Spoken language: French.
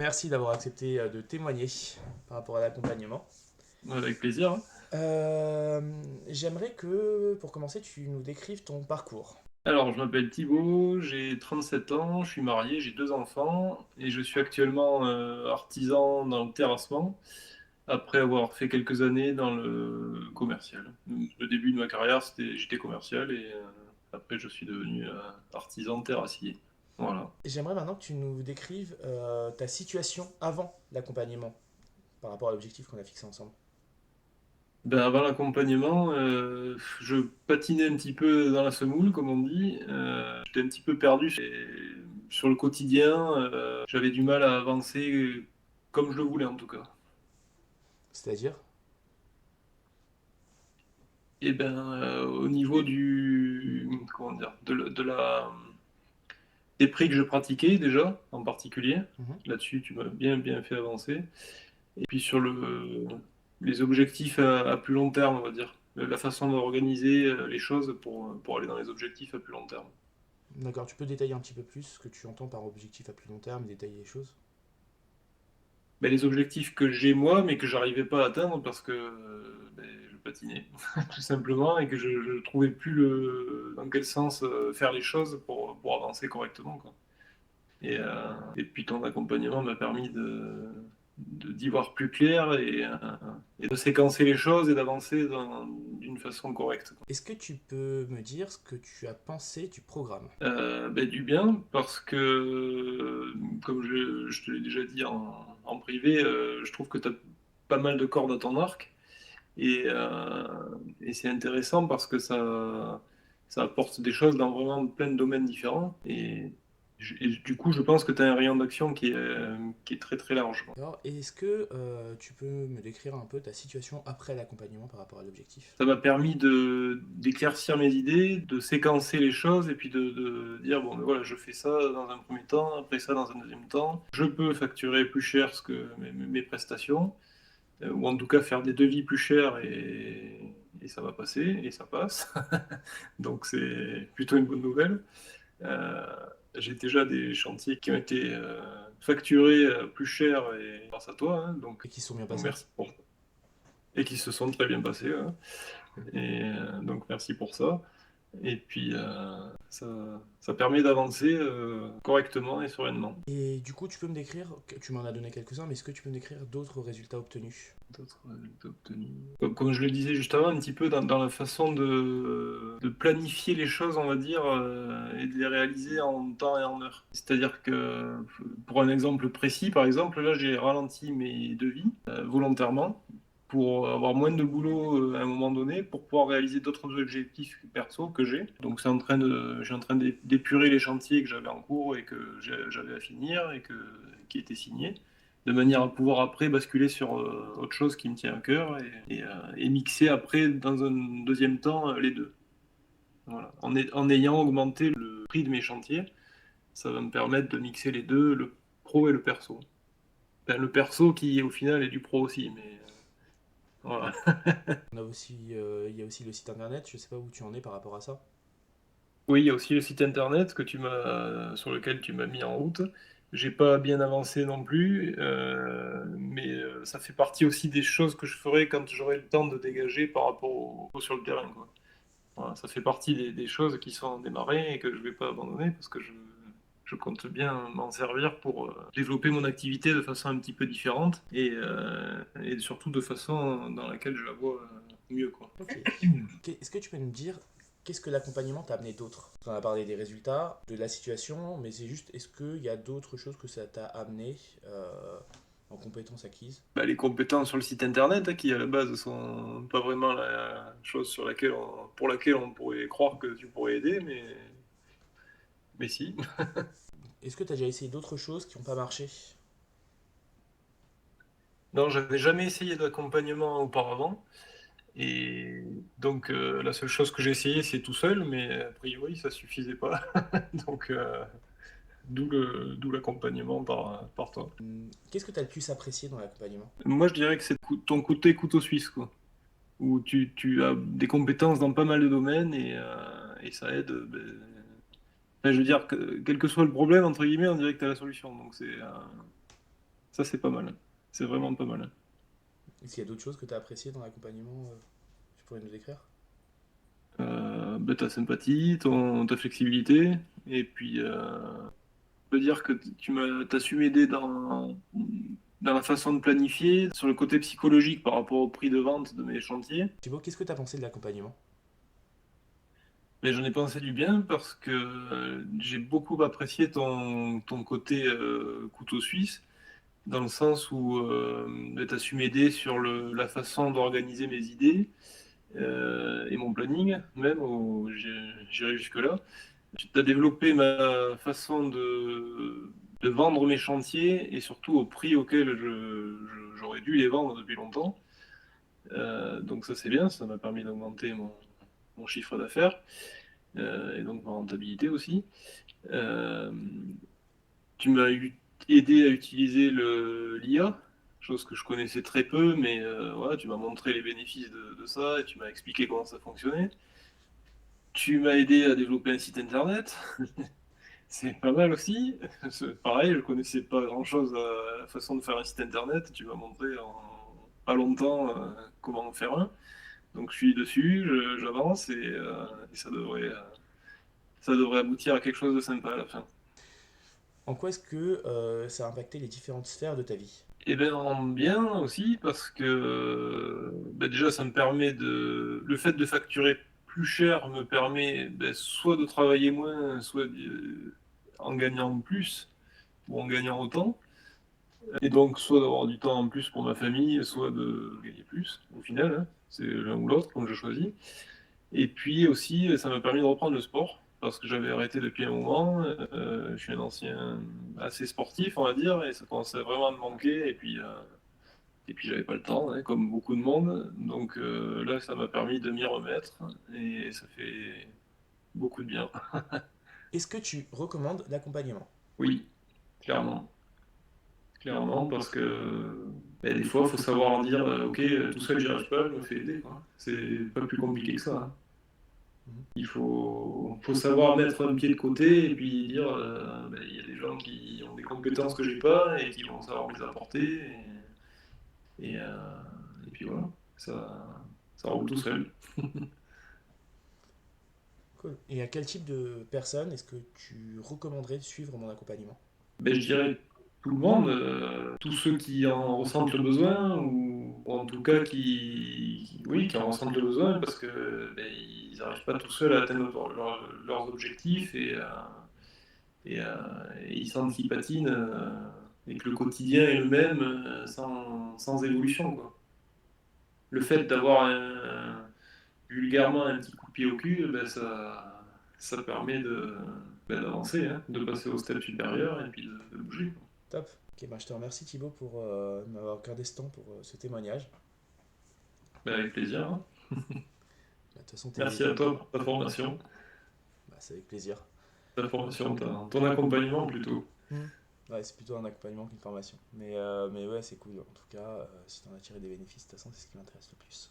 Merci d'avoir accepté de témoigner par rapport à l'accompagnement. Avec plaisir, hein. Euh, J'aimerais que, pour commencer, tu nous décrives ton parcours. Alors, je m'appelle Thibaut, j'ai 37 ans, je suis marié, j'ai deux enfants et je suis actuellement artisan dans le terrassement après avoir fait quelques années dans le commercial. Le début de ma carrière, j'étais commercial et après je suis devenu artisan terrassier. Voilà. J'aimerais maintenant que tu nous décrives ta situation avant l'accompagnement par rapport à l'objectif qu'on a fixé ensemble. Ben, avant l'accompagnement, je patinais un petit peu dans la semoule, comme on dit. J'étais un petit peu perdu sur le quotidien. J'avais du mal à avancer comme je le voulais, en tout cas. C'est-à-dire? Et ben, au niveau comment dire, des prix que je pratiquais déjà, en particulier, Mhm. là-dessus, tu m'as bien fait avancer. Et puis sur les objectifs à plus long terme, on va dire. La façon d'organiser les choses pour aller dans les objectifs à plus long terme. D'accord, tu peux détailler un petit peu plus ce que tu entends par objectif à plus long terme, détailler les choses? Ben, les objectifs que j'ai moi, mais que j'arrivais pas à atteindre parce que ben, je patinais, tout simplement, et que je trouvais plus dans quel sens faire les choses pour avancer correctement, quoi. Et puis ton accompagnement m'a permis d'y voir plus clair et de séquencer les choses et d'avancer d'une façon correcte. Est-ce que tu peux me dire ce que tu as pensé du programme? Ben, du bien, parce que, comme je te l'ai déjà dit en privé, je trouve que tu as pas mal de cordes à ton arc. Et, euh, et c'est intéressant parce que ça apporte des choses dans vraiment plein de domaines différents. Et du coup, je pense que tu as un rayon d'action qui est très très large, quoi. Alors, est-ce que tu peux me décrire un peu ta situation après l'accompagnement par rapport à l'objectif? Ça m'a permis d'éclaircir mes idées, de séquencer les choses et puis de dire, bon, ben voilà, je fais ça dans un premier temps, après ça dans un deuxième temps. Je peux facturer plus cher mes prestations, ou en tout cas faire des devis plus chers et ça va passer et ça passe. Donc c'est plutôt une bonne nouvelle. Euh, j'ai déjà des chantiers qui ont été facturés plus cher et grâce à toi, hein, Et qui se sont bien donc passés? merci pour ça. Et qui se sont très bien passés, hein. Donc merci pour ça. Et puis ça permet d'avancer correctement et sereinement. Et du coup, tu peux me décrire, tu m'en as donné quelques-uns, mais est-ce que tu peux me décrire d'autres résultats obtenus? D'autres résultats obtenus. Comme je le disais juste avant, un petit peu dans la façon de planifier les choses, on va dire, et de les réaliser en temps et en heure. C'est-à-dire que, pour un exemple précis, par exemple, là, j'ai ralenti mes devis volontairement pour avoir moins de boulot à un moment donné, pour pouvoir réaliser d'autres objectifs perso que j'ai. Donc, je suis en train d'épurer les chantiers que j'avais en cours et que j'avais à finir et qui étaient signés de manière à pouvoir après basculer sur autre chose qui me tient à cœur et mixer après dans un deuxième temps les deux. Voilà. En ayant augmenté le prix de mes chantiers, ça va me permettre de mixer les deux, le pro et le perso. Enfin, le perso qui au final est du pro aussi, mais voilà. On a aussi, il y a aussi le site internet, je sais pas où tu en es par rapport à ça. Oui, il y a aussi le site internet sur lequel tu m'as mis en route. J'ai pas bien avancé non plus, mais ça fait partie aussi des choses que je ferai quand j'aurai le temps de dégager par rapport au sur le terrain, quoi. Voilà, ça fait partie des choses qui sont démarrées et que je ne vais pas abandonner parce que je compte bien m'en servir pour développer mon activité de façon un petit peu différente et surtout de façon dans laquelle je la vois mieux, quoi. Ok. Est-ce que tu peux nous dire qu'est-ce que l'accompagnement t'a amené d'autre? On a parlé des résultats, de la situation, mais c'est juste, est-ce qu'il y a d'autres choses que ça t'a amené en compétences acquises? Bah, les compétences sur le site internet, hein, qui à la base sont pas vraiment la chose pour laquelle on pourrait croire que tu pourrais aider, mais si. Est-ce que tu as déjà essayé d'autres choses qui n'ont pas marché? Non, j'avais jamais essayé d'accompagnement auparavant. Et donc, la seule chose que j'ai essayé, c'est tout seul, mais a priori, ça suffisait pas. Donc, d'où l'accompagnement par toi. Qu'est-ce que tu as le plus apprécié dans l'accompagnement? Moi, je dirais que c'est ton côté couteau suisse, quoi. Où tu as des compétences dans pas mal de domaines et ça aide. Enfin, je veux dire, quel que soit le problème, entre guillemets, on dirait que tu as la solution. Donc, Ça, c'est pas mal. C'est vraiment pas mal. Est-ce qu'il y a d'autres choses que tu as appréciées dans l'accompagnement tu pourrais nous décrire? Ta sympathie, ta flexibilité, et puis je peux dire que t'as su m'aider dans la façon de planifier, sur le côté psychologique par rapport au prix de vente de mes chantiers. Thibaut, qu'est-ce que tu as pensé de l'accompagnement? Mais j'en ai pensé du bien parce que j'ai beaucoup apprécié ton côté couteau suisse, dans le sens où tu as su m'aider sur la façon d'organiser mes idées et mon planning, même, où j'irai jusque-là. Tu as développé ma façon de vendre mes chantiers et surtout au prix auquel j'aurais dû les vendre depuis longtemps. Donc ça c'est bien, ça m'a permis d'augmenter mon chiffre d'affaires et donc ma rentabilité aussi. Euh, Tu m'as aidé à utiliser l'IA, chose que je connaissais très peu, mais voilà, tu m'as montré les bénéfices de ça et tu m'as expliqué comment ça fonctionnait. Tu m'as aidé à développer un site internet. C'est pas mal aussi. Pareil, je connaissais pas grand-chose à la façon de faire un site internet. Tu m'as montré en pas longtemps comment en faire un. Donc je suis dessus, j'avance et ça devrait aboutir à quelque chose de sympa à la fin. En quoi est-ce que ça a impacté les différentes sphères de ta vie? Et bien en bien aussi parce que déjà ça me permet le fait de facturer plus cher me permet soit de travailler moins, soit en gagnant plus ou en gagnant autant. Et donc, soit d'avoir du temps en plus pour ma famille, soit de gagner plus, au final, hein. C'est l'un ou l'autre, comme je choisis. Et puis aussi, ça m'a permis de reprendre le sport, parce que j'avais arrêté depuis un moment. Je suis un ancien assez sportif, on va dire, et ça commençait vraiment à me manquer. Et puis j'avais pas le temps, hein, comme beaucoup de monde. Donc là, ça m'a permis de m'y remettre, et ça fait beaucoup de bien. Est-ce que tu recommandes l'accompagnement? Oui, clairement. Clairement, parce que des fois, il faut savoir dire ok, tout seul, j'y arrive pas, je me fais aider, quoi. C'est pas plus compliqué que ça, hein. Mhm. Il faut savoir mettre un pied de côté et puis dire il y a des gens qui ont des compétences que j'ai pas et qui vont savoir me les apporter. Et, euh, et puis voilà, ça roule tout seul. Cool. Et à quel type de personne est-ce que tu recommanderais de suivre mon accompagnement? Je dirais tout le monde, tous ceux qui en ressentent le besoin, ou en tout cas oui, qui en ressentent le besoin, parce que ils n'arrivent pas tout seuls à atteindre leurs objectifs et ils sentent qu'ils patinent et que le quotidien est le même sans évolution, quoi. Le fait d'avoir vulgairement un petit coup de pied au cul, ça permet d'avancer, hein, de passer au step supérieur et puis de bouger. Top. Ok, bah, je te remercie Thibaut pour m'avoir accordé ce temps pour ce témoignage. Avec plaisir, hein. Bah, de toute façon, Merci à toi pour ta formation. bah, c'est avec plaisir. Ton accompagnement plutôt. Hmm. Ouais, c'est plutôt un accompagnement qu'une formation. Mais ouais, c'est cool. En tout cas, si tu en as tiré des bénéfices, de toute façon, c'est ce qui m'intéresse le plus.